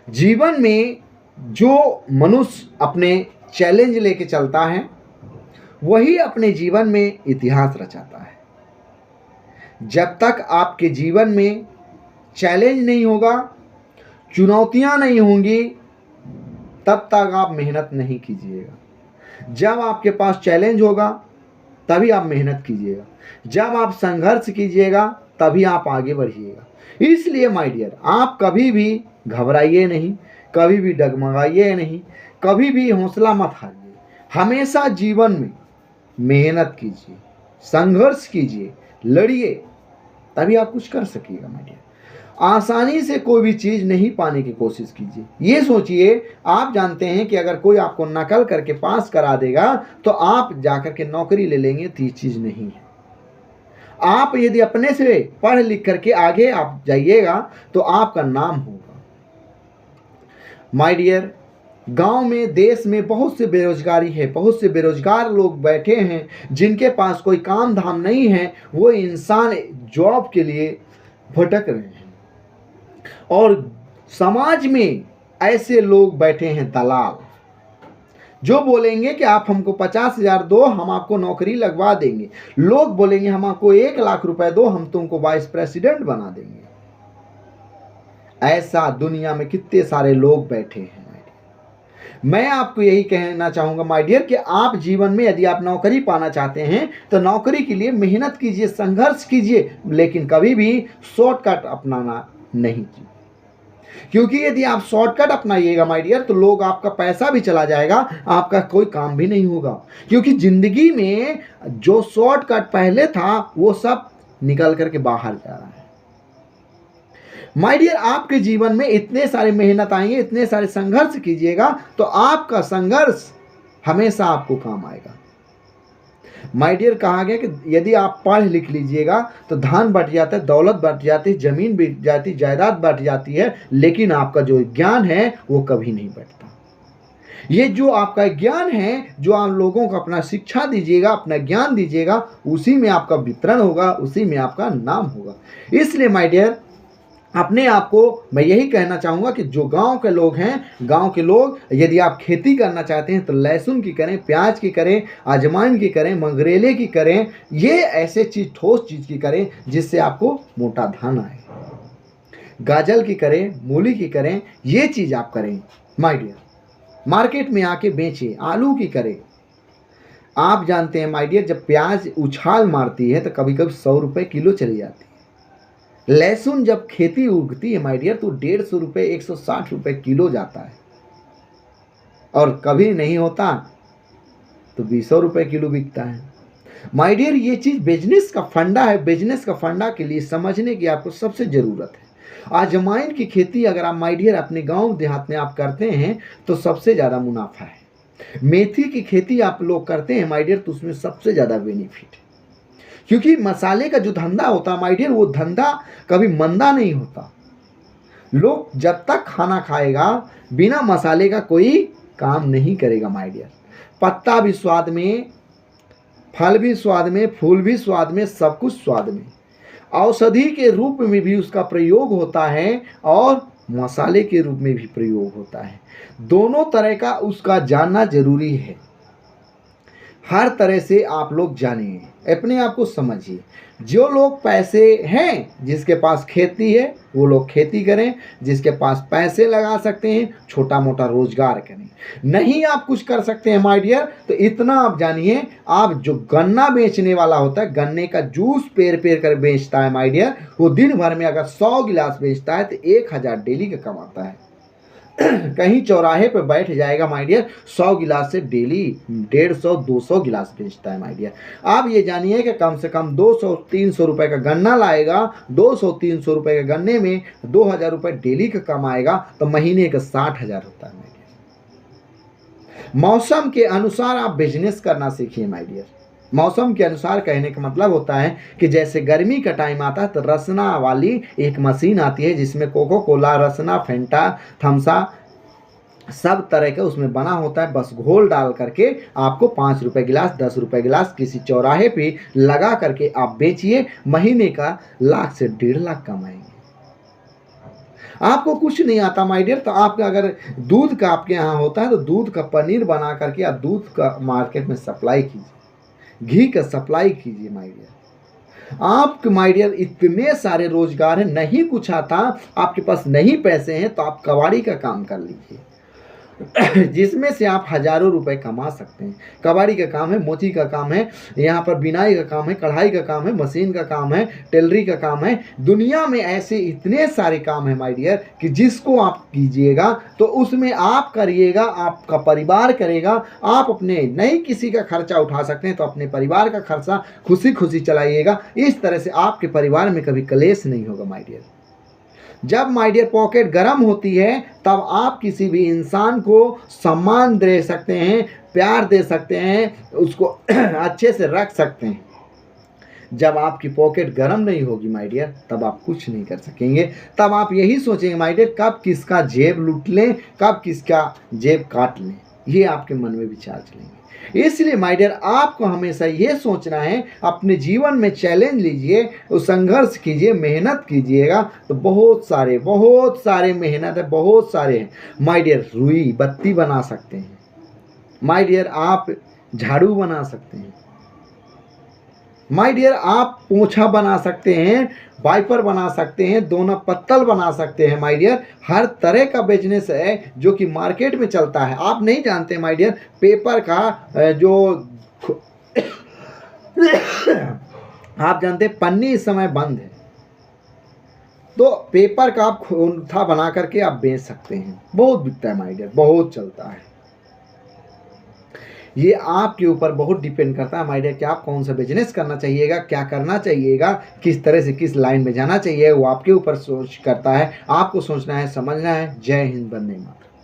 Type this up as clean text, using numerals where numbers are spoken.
जीवन में जो मनुष्य अपने चैलेंज लेके चलता है वही अपने जीवन में इतिहास रचाता है। जब तक आपके जीवन में चैलेंज नहीं होगा, चुनौतियां नहीं होंगी, तब तक आप मेहनत नहीं कीजिएगा। जब आपके पास चैलेंज होगा तभी आप मेहनत कीजिएगा, जब आप संघर्ष कीजिएगा तभी आप आगे बढ़िएगा। इसलिए माय डियर, आप कभी भी घबराइए नहीं, कभी भी डगमगाइए नहीं, कभी भी हौसला मत हारिए। हमेशा जीवन में मेहनत कीजिए, संघर्ष कीजिए, लड़िए, तभी आप कुछ कर सकिएगा माय डियर। आसानी से कोई भी चीज़ नहीं पाने की कोशिश कीजिए। ये सोचिए, आप जानते हैं कि अगर कोई आपको नकल करके पास करा देगा तो आप जाकर के नौकरी ले लेंगे, तो ये चीज़ नहीं है। आप यदि अपने से पढ़ लिख करके आगे आप जाइएगा तो आपका नाम होगा। माय डियर, गांव में, देश में बहुत से बेरोजगारी है, बहुत से बेरोजगार लोग बैठे हैं जिनके पास कोई काम धाम नहीं है। वो इंसान जॉब के लिए भटक रहे हैं और समाज में ऐसे लोग बैठे हैं दलाल, जो बोलेंगे कि आप हमको 50,000 दो, हम आपको नौकरी लगवा देंगे। लोग बोलेंगे हम आपको 1,00,000 रुपए दो, हम तुमको वाइस प्रेसिडेंट बना देंगे। ऐसा दुनिया में कितने सारे लोग बैठे हैं। मैं आपको यही कहना चाहूंगा माय डियर कि आप जीवन में यदि आप नौकरी पाना चाहते हैं तो नौकरी के लिए मेहनत कीजिए, संघर्ष कीजिए, लेकिन कभी भी शॉर्टकट अपनाना नहीं चाहिए। क्योंकि यदि आप शॉर्टकट अपनाइएगा माय डियर तो लोग, आपका पैसा भी चला जाएगा, आपका कोई काम भी नहीं होगा। क्योंकि जिंदगी में जो शॉर्टकट पहले था वो सब निकल करके बाहर जा रहा है। माय डियर, आपके जीवन में इतने सारे मेहनत आएंगे, इतने सारे संघर्ष कीजिएगा तो आपका संघर्ष हमेशा आपको काम आएगा। माय डियर, कहा गया कि यदि आप पढ़ लिख लीजिएगा तो धन बढ़ जाता है, दौलत बढ़ जाती है, जमीन बिक जाती, जायदाद बढ़ जाती है, लेकिन आपका जो ज्ञान है वो कभी नहीं बढ़ता। ये जो आपका ज्ञान है, जो आप लोगों को अपना शिक्षा दीजिएगा, अपना ज्ञान दीजिएगा, उसी में आपका वितरण होगा, उसी में आपका नाम होगा। इसलिए माय डियर, अपने आप को मैं यही कहना चाहूँगा कि जो गांव के लोग हैं, गांव के लोग यदि आप खेती करना चाहते हैं तो लहसुन की करें, प्याज की करें, अजवाइन की करें, मंगरेले की करें। ये ऐसे चीज़, ठोस चीज़ की करें जिससे आपको मोटा धन आए। गाजर की करें, मूली की करें, ये चीज़ आप करें माय डियर। मार्केट में आके बेचें। आलू की करें। आप जानते हैं माय डियर, जब प्याज उछाल मारती है तो कभी कभी 100 रुपये किलो चली जाती है। लहसुन जब खेती उगती है माय डियर तो 150 रुपये, 160 रुपये किलो जाता है, और कभी नहीं होता तो 200 रुपये किलो बिकता है। माय डियर, ये चीज़ बिजनेस का फंडा है। बिजनेस का फंडा के लिए समझने की आपको सबसे ज़रूरत है। अजवाइन की खेती अगर आप माय डियर अपने गांव देहात में आप करते हैं तो सबसे ज़्यादा मुनाफा है। मेथी की खेती आप लोग करते हैं माय डियर तो उसमें सबसे ज़्यादा बेनिफिट है। क्योंकि मसाले का जो धंधा होता है माय डियर, वो धंधा कभी मंदा नहीं होता। लोग जब तक खाना खाएगा बिना मसाले का कोई काम नहीं करेगा माय डियर। पत्ता भी स्वाद में, फल भी स्वाद में, फूल भी स्वाद में, सब कुछ स्वाद में। औषधि के रूप में भी उसका प्रयोग होता है और मसाले के रूप में भी प्रयोग होता है। दोनों तरह का उसका जानना जरूरी है। हर तरह से आप लोग जानिए, अपने आप को समझिए। जो लोग पैसे हैं, जिसके पास खेती है वो लोग खेती करें, जिसके पास पैसे लगा सकते हैं छोटा मोटा रोजगार करें। नहीं आप कुछ कर सकते हैं माय डियर तो इतना आप जानिए, आप जो गन्ना बेचने वाला होता है, गन्ने का जूस पेर पेर कर बेचता है माय डियर, वो दिन भर में अगर 100 गिलास बेचता है तो 1,000 डेली का कमाता है। कहीं चौराहे पे बैठ जाएगा माय डियर, 100 गिलास से डेली 150, 200 गिलास बेचता है माय डियर। आप ये जानिए कि कम से कम 200-300 रुपए का गन्ना लाएगा, 200-300 रुपए के गन्ने में 2,000 रुपए डेली का कमाएगा तो महीने का 60,000 होता है माय डियर। मौसम के अनुसार आप बिजनेस करना सीखिए माय डियर। मौसम के अनुसार कहने का मतलब होता है कि जैसे गर्मी का टाइम आता है तो रसना वाली एक मशीन आती है जिसमें कोको कोला, रसना, फेंटा, थम्सा सब तरह का उसमें बना होता है। बस घोल डाल करके आपको 5 रुपये गिलास, 10 रुपये गिलास किसी चौराहे पे लगा करके आप बेचिए, महीने का 1,00,000 से 1,50,000 कमाएंगे। आपको कुछ नहीं आता माय डियर, तो आप अगर दूध का आपके यहाँ होता है तो दूध का पनीर बना करके आप दूध का मार्केट में सप्लाई कीजिए, घी का सप्लाई कीजिए माय डियर। आप माय डियर इतने सारे रोजगार हैं, नहीं कुछ आता, आपके पास नहीं पैसे हैं, तो आप कबाड़ी का काम कर लीजिए जिसमें से आप हजारों रुपए कमा सकते हैं। कबाड़ी का काम है, मोची का काम है, यहाँ पर बिनाई का काम है, कढ़ाई का काम है, मशीन का काम है, टेलरी का काम है। दुनिया में ऐसे इतने सारे काम है माय डियर कि जिसको आप कीजिएगा तो उसमें आप करिएगा, आपका परिवार करेगा। आप अपने नहीं किसी का खर्चा उठा सकते हैं तो अपने परिवार का खर्चा खुशी खुशी चलाइएगा। इस तरह से आपके परिवार में कभी कलेश नहीं होगा माय डियर। जब माय डियर पॉकेट गर्म होती है तब आप किसी भी इंसान को सम्मान दे सकते हैं, प्यार दे सकते हैं, उसको अच्छे से रख सकते हैं। जब आपकी पॉकेट गर्म नहीं होगी माय डियर तब आप कुछ नहीं कर सकेंगे। तब आप यही सोचेंगे माय डियर कब किसका जेब लूट लें, कब किसका जेब काट लें, ये आपके मन में विचार चलेंगे। इसलिए माय डियर आपको हमेशा ये सोचना है, अपने जीवन में चैलेंज लीजिए, संघर्ष कीजिए, मेहनत कीजिएगा तो बहुत सारे मेहनत है, बहुत सारे हैं माय डियर। रुई बत्ती बना सकते हैं माय डियर, आप झाड़ू बना सकते हैं माय डियर, आप पोछा बना सकते हैं, वाइपर बना सकते हैं, दोना पत्तल बना सकते हैं माय डियर। हर तरह का बिजनेस है जो कि मार्केट में चलता है। आप नहीं जानते माय डियर, पेपर का जो आप जानते हैं पन्नी इस समय बंद है, तो पेपर का आप खोथा बना करके आप बेच सकते हैं। बहुत बिकता है माय डियर, बहुत चलता है। ये आपके ऊपर बहुत डिपेंड करता है माय डियर कि आप कौन सा बिजनेस करना चाहिएगा, क्या करना चाहिएगा, किस तरह से किस लाइन में जाना चाहिए, वो आपके ऊपर सोच करता है। आपको सोचना है, समझना है। जय हिंद, वंदे मातरम।